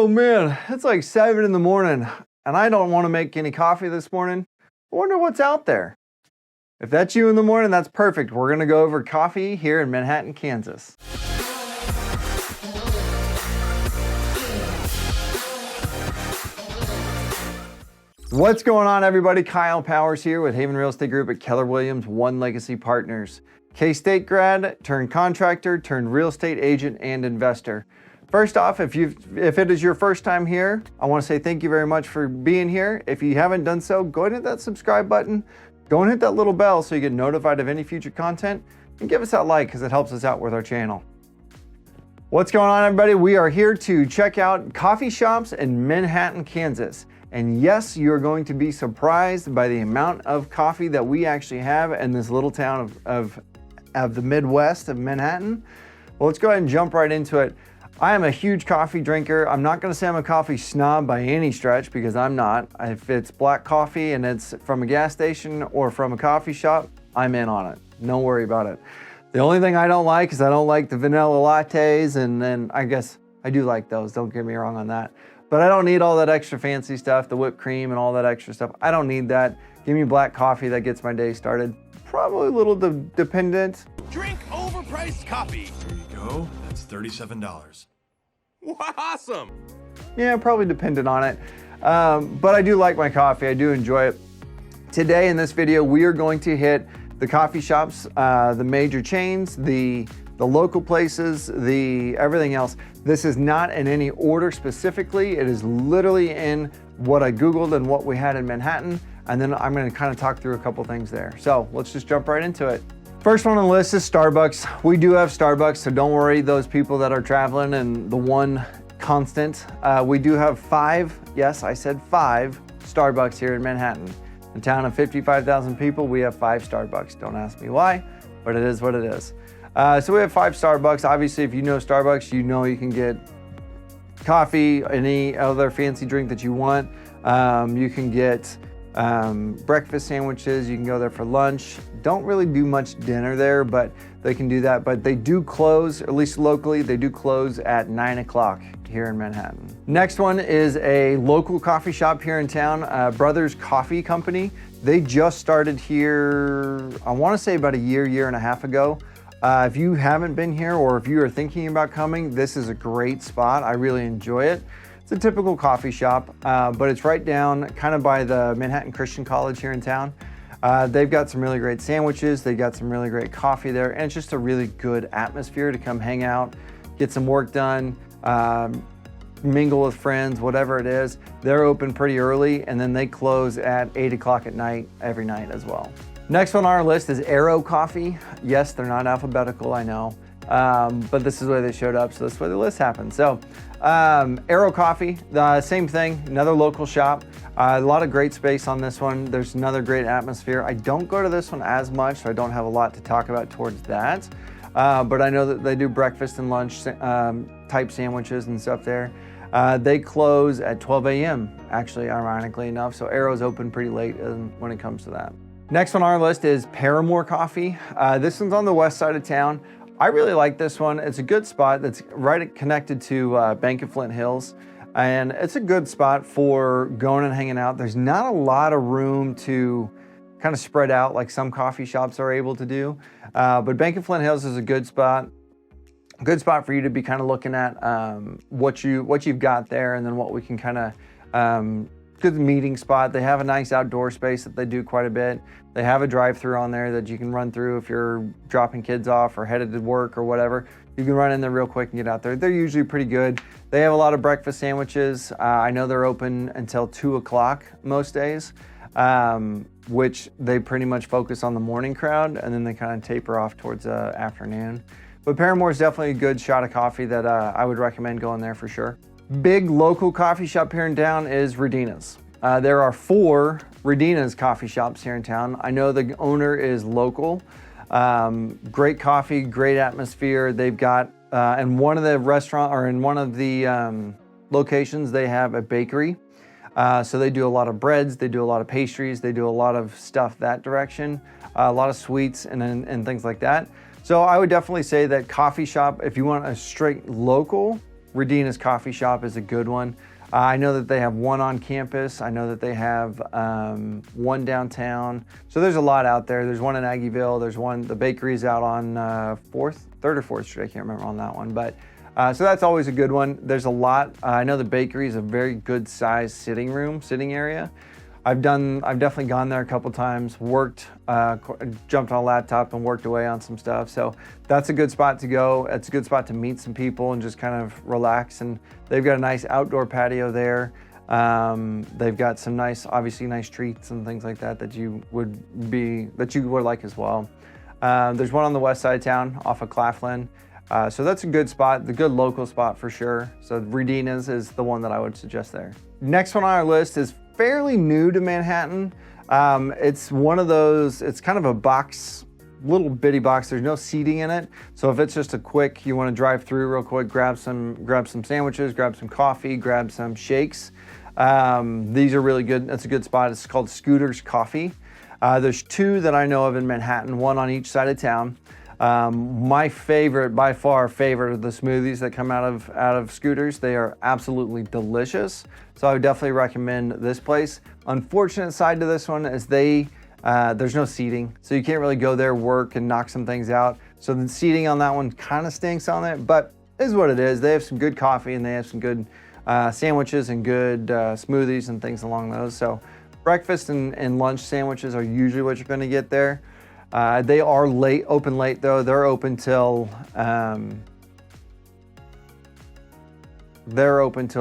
Oh man, it's like 7 in the morning and I don't want to make any coffee this morning. I wonder what's out there. If that's you in the morning, that's perfect. We're gonna go over coffee here in Manhattan, Kansas. What's going on, everybody? Kyle Powers here with Haven Real Estate Group at Keller Williams One Legacy Partners. K-State grad, turned contractor, turned real estate agent and investor. First off, if it is your first time here, I want to say thank you very much for being here. If you haven't done so, go ahead and hit that subscribe button. Go and hit that little bell so you get notified of any future content, and give us that like because it helps us out with our channel. What's going on, everybody? We are here to check out coffee shops in Manhattan, Kansas. And yes, you're going to be surprised by the amount of coffee that we actually have in this little town of the Midwest of Manhattan. Well, let's go ahead and jump right into it. I am a huge coffee drinker. I'm not gonna say I'm a coffee snob by any stretch because I'm not. If it's black coffee and it's from a gas station or from a coffee shop, I'm in on it. Don't worry about it. The only thing I don't like is I don't like the vanilla lattes, and then I guess I do like those, don't get me wrong on that. But I don't need all that extra fancy stuff, the whipped cream and all that extra stuff. I don't need that. Give me black coffee that gets my day started. Probably a little dependent. Drink overpriced coffee. There you go. That's $37. Awesome. Yeah, probably dependent on it. But I do like my coffee. I do enjoy it. Today in this video, we are going to hit the coffee shops, the major chains, the local places, everything else. This is not in any order specifically. It is literally in what I Googled and what we had in Manhattan. And then I'm gonna kind of talk through a couple things there. So let's just jump right into it. First one on the list is Starbucks. We do have Starbucks, so don't worry, those people that are traveling and the one constant. We do have 5, yes, I said 5 Starbucks here in Manhattan. In a town of 55,000 people, we have 5 Starbucks. Don't ask me why, but it is what it is. So we have 5 Starbucks. Obviously, if you know Starbucks, you know you can get coffee, any other fancy drink that you want. You can get breakfast sandwiches. You can go there for lunch. Don't really do much dinner there, but they can do that. But they do close, at least locally, they do close at 9 o'clock here in Manhattan. Next one is a local coffee shop here in town, Brothers Coffee Company. They just started here, I want to say about a year and a half ago. If you haven't been here or if you are thinking about coming, this is a great spot. I really enjoy it. It's a typical coffee shop, but it's right down kind of by the Manhattan Christian College here in town. They've got some really great sandwiches. They've got some really great coffee there, and it's just a really good atmosphere to come hang out, get some work done, mingle with friends, whatever it is. They're open pretty early, and then they close at 8 o'clock at night every night as well. Next one on our list is 𝐼𝐸 Coffee. Yes, they're not alphabetical, I know, but this is the way they showed up, so that's why the list happened. So 𝐼𝐸 Coffee, same thing, another local shop. A lot of great space on this one. There's another great atmosphere. I don't go to this one as much, so I don't have a lot to talk about towards that. But I know that they do breakfast and lunch type sandwiches and stuff there. They close at 12 a.m. actually, ironically enough. So 𝐼𝐸's open pretty late when it comes to that. Next on our list is Paramour Coffee. This one's on the west side of town. I really like this one. It's a good spot that's right connected to Bank of Flint Hills. And it's a good spot for going and hanging out. There's not a lot of room to kind of spread out like some coffee shops are able to do. But Bank of Flint Hills is a good spot. A good spot for you to be kind of looking at what you've got there, and then what we can kind of, good meeting spot. They have a nice outdoor space that they do quite a bit. They have a drive-through on there that you can run through if you're dropping kids off or headed to work or whatever. You can run in there real quick and get out there. They're usually pretty good. They have a lot of breakfast sandwiches. I know they're open until 2 o'clock most days, which they pretty much focus on the morning crowd, and then they kind of taper off towards the afternoon. But Paramour is definitely a good shot of coffee that I would recommend going there for sure. Big local coffee shop here in town is Radina's. There are 4 Radina's coffee shops here in town. I know the owner is local. Great coffee, great atmosphere. They've got, in one of the restaurant, or in one of the locations, they have a bakery. So they do a lot of breads, they do a lot of pastries, they do a lot of stuff that direction, a lot of sweets and things like that. So I would definitely say that coffee shop, if you want a straight local Radina's coffee shop is a good one. I know that they have one on campus. I know that they have one downtown. So there's a lot out there. There's one in Aggieville. There's one, the bakery's out on 3rd or 4th Street. I can't remember on that one. But so that's always a good one. There's a lot. I know the bakery is a very good size sitting area. I've definitely gone there a couple times, worked, jumped on a laptop and worked away on some stuff. So that's a good spot to go. It's a good spot to meet some people and just kind of relax. And they've got a nice outdoor patio there. They've got some obviously nice treats and things like that that you would like as well. There's one on the west side of town off of Claflin. So that's a good spot, the good local spot for sure. So Radina's is the one that I would suggest there. Next one on our list is fairly new to Manhattan. It's one of those, it's kind of a box, little bitty box. There's no seating in it. So if it's just you want to drive through real quick, grab some sandwiches, grab some coffee, grab some shakes. These are really good. That's a good spot. It's called 𝐼𝐶 Coffee. There's two that I know of in Manhattan, one on each side of town. My favorite, by far favorite, of the smoothies that come out of 𝐼𝐶. They are absolutely delicious. So I would definitely recommend this place. Unfortunate side to this one is there's no seating. So you can't really go there, work, and knock some things out. So the seating on that one kind of stinks on it, but it is what it is. They have some good coffee and they have some good sandwiches and good smoothies and things along those. So breakfast and lunch sandwiches are usually what you're gonna get there. They are open late though. They're open till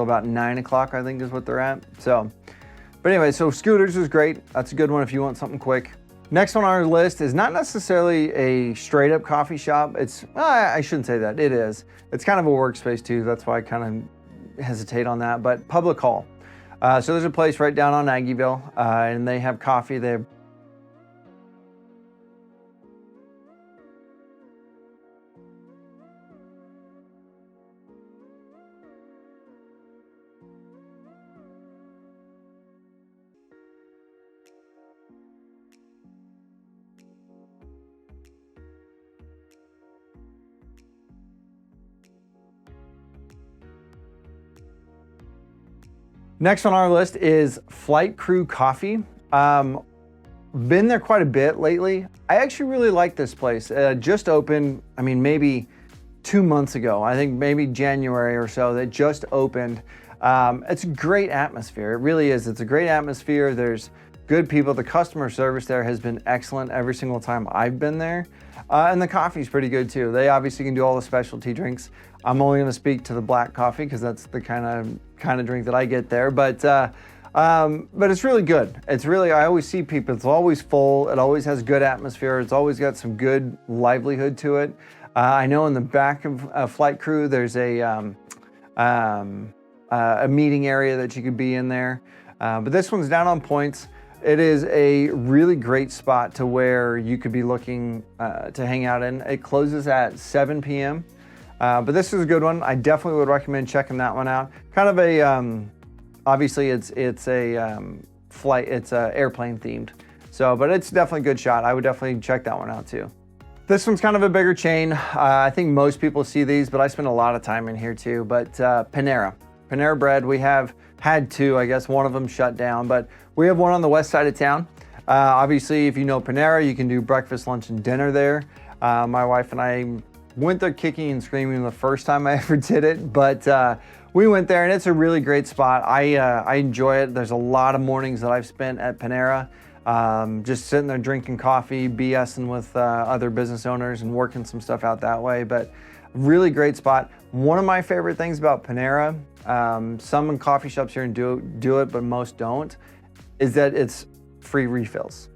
about 9 o'clock, I think is what they're at. So, but anyway, so 𝐼𝐶 is great. That's a good one if you want something quick. Next one on our list is not necessarily a straight up coffee shop. I shouldn't say that, it is. It's kind of a workspace too. That's why I kind of hesitate on that, but Public Hall. So there's a place right down on Aggieville and they have coffee. They have Next on our list is Flight Crew Coffee. Been there quite a bit lately. I actually really like this place. Just opened, maybe 2 months ago. I think maybe January or so. They just opened. It's a great atmosphere. It really is. It's a great atmosphere. There's good people. The customer service there has been excellent every single time I've been there. And the coffee's pretty good too. They obviously can do all the specialty drinks. I'm only going to speak to the black coffee because that's the kind of drink that I get there. But it's really good. I always see people. It's always full. It always has good atmosphere. It's always got some good livelihood to it. I know in the back of Flight Crew there's a meeting area that you could be in there. But this one's down on Points. It is a really great spot to where you could be looking to hang out in. It closes at 7 p.m. But this is a good one. I definitely would recommend checking that one out. Kind of a, obviously it's airplane themed. So, but it's definitely a good shot. I would definitely check that one out too. This one's kind of a bigger chain. I think most people see these, but I spend a lot of time in here too. But Panara Bread, we have had two, I guess one of them shut down, but we have one on the west side of town. Obviously, if you know Panera, you can do breakfast, lunch, and dinner there. My wife and I went there kicking and screaming the first time I ever did it, but we went there and it's a really great spot. I enjoy it. There's a lot of mornings that I've spent at Panera, just sitting there drinking coffee, BSing with other business owners and working some stuff out that way, but really great spot. One of my favorite things about Panera, some coffee shops here do it, but most don't, is that it's free refills.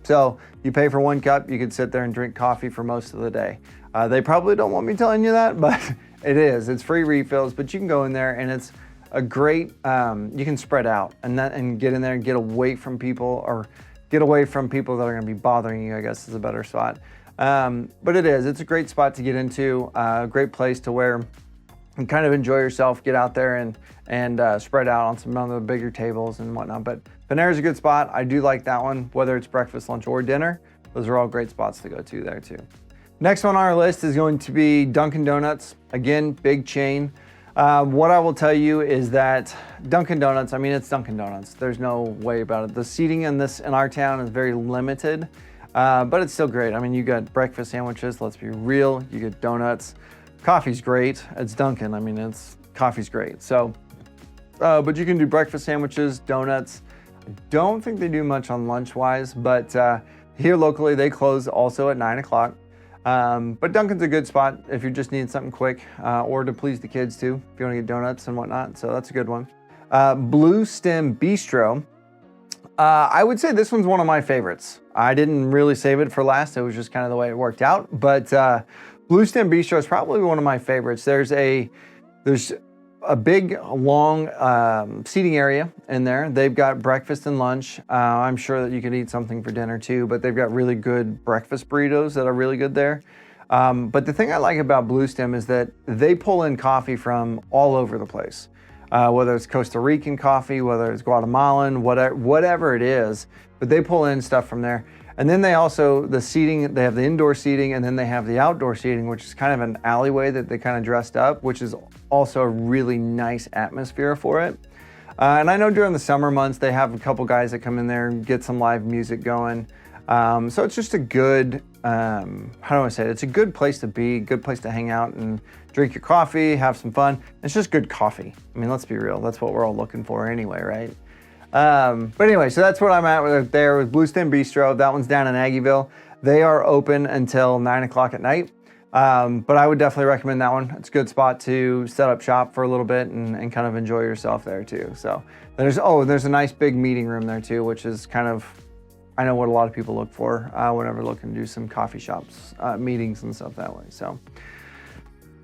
So you pay for 1 cup, you can sit there and drink coffee for most of the day. They probably don't want me telling you that, but it is. It's free refills, but you can go in there and it's a great, you can spread out and get in there and get away from people that are gonna be bothering you, I guess is a better spot. But it's a great spot to get into, a great place to where and kind of enjoy yourself, get out there and spread out on some of the bigger tables and whatnot. But Panera's a good spot. I do like that one, whether it's breakfast, lunch, or dinner. Those are all great spots to go to there too. Next on our list is going to be Dunkin' Donuts. Again, big chain. What I will tell you is that Dunkin' Donuts, I mean, it's Dunkin' Donuts. There's no way about it. The seating in our town is very limited, but it's still great. I mean, you got breakfast sandwiches, let's be real. You get donuts. Coffee's great. It's Dunkin'. I mean, coffee's great. So, but you can do breakfast sandwiches, donuts. I don't think they do much on lunch-wise, but here locally, they close also at 9 o'clock. But Dunkin's a good spot if you're just needing something quick, or to please the kids too, if you want to get donuts and whatnot. So that's a good one. Bluestem Bistro. I would say this one's one of my favorites. I didn't really save it for last. It was just kind of the way it worked out. But Bluestem Bistro is probably one of my favorites. There's a big, long seating area in there. They've got breakfast and lunch. I'm sure that you could eat something for dinner too, but they've got really good breakfast burritos that are really good there. But the thing I like about Bluestem is that they pull in coffee from all over the place. Whether it's Costa Rican coffee, whether it's Guatemalan, whatever it is, but they pull in stuff from there. And then they also, the seating, they have the indoor seating and then they have the outdoor seating, which is kind of an alleyway that they kind of dressed up, which is also a really nice atmosphere for it. And I know during the summer months, they have a couple guys that come in there and get some live music going. So it's just a good, how do I say it? It's a good place to be, good place to hang out and drink your coffee, have some fun. It's just good coffee. I mean, let's be real. That's what we're all looking for anyway, right? But anyway, so that's what I'm at there with Bluestem Bistro. That one's down in Aggieville. They are open until 9 o'clock at night. But I would definitely recommend that one. It's a good spot to set up shop for a little bit and kind of enjoy yourself there too. So there's a nice big meeting room there too, which is kind of, I know what a lot of people look for whenever looking to do some coffee shops, meetings and stuff that way. So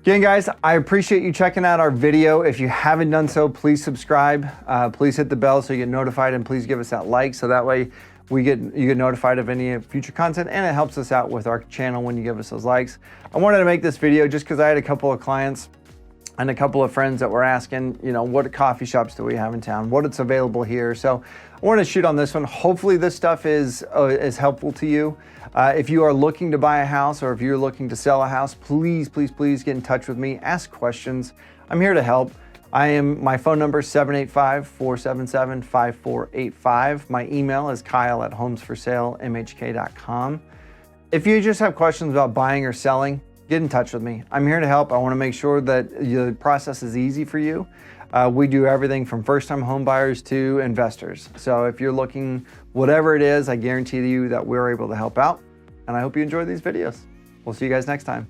again, guys, I appreciate you checking out our video. If you haven't done so, please subscribe. Please hit the bell so you get notified, and please give us that like so that way you get notified of any future content, and it helps us out with our channel when you give us those likes. I wanted to make this video just because I had a couple of clients and a couple of friends that were asking, you know, what coffee shops do we have in town? What it's available here? So I wanted to shoot on this one. Hopefully this stuff is helpful to you. If you are looking to buy a house or if you're looking to sell a house, please, please, please get in touch with me. Ask questions. I'm here to help. My phone number is 785-477-5485. My email is kyle@homesforsalemhk.com. If you just have questions about buying or selling, get in touch with me. I'm here to help. I want to make sure that the process is easy for you. We do everything from first-time home buyers to investors. So if you're looking, whatever it is, I guarantee you that we're able to help out. And I hope you enjoy these videos. We'll see you guys next time.